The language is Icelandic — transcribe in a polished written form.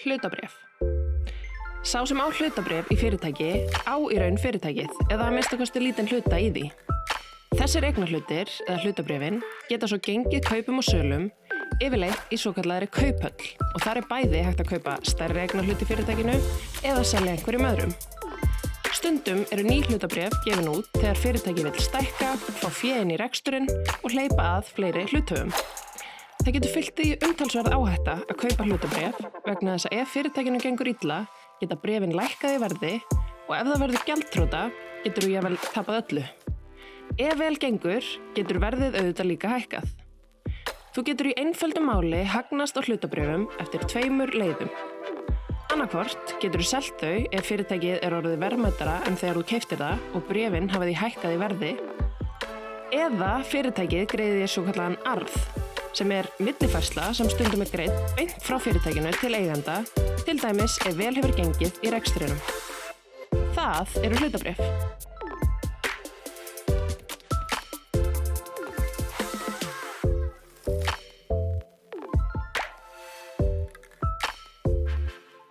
Hlutabréf. Sá sem á hlutabréf í fyrirtæki á í raun fyrirtækið eða að minnsta kosti lítinn hluta í því. Þessir eignarhlutir eða hlutabréfin geta svo gengið kaupum og sölum yfirleitt í svokallaðri kauphöll og þar er bæði hægt að kaupa stærri eignarhluti í fyrirtækinu eða selja einhverjum öðrum. Stundum eru ný hlutabréf gefin út þegar fyrirtæki vill stækka, fá fé inn í reksturinn og hleypa að fleiri hluthöfum. Það getur fylgt því umtalsverð áhætta að kaupa hlutabréf vegna þess að ef fyrirtækinu gengur illa geta bréfin lækkað í verði og ef það verður gjaldþrota getur þú jafnvel tapað öllu. Ef vel gengur getur verðið auðvitað líka hækkað. Þú getur í einföldu máli hagnast á hlutabréfum eftir 2 leiðum. Annarkvort getur þú selt þau ef fyrirtækið er orðið verðmætara en þegar þú keyptir það og bréfin hafa því hækkað í verði. Eða fyrirtækið greiðir þér svokallaðan arð, sem er millifærsla sem stundum er greidd beint frá fyrirtækinu til eiganda, til dæmis ef vel hefur gengið í rekstrinum. Það eru hlutabréf.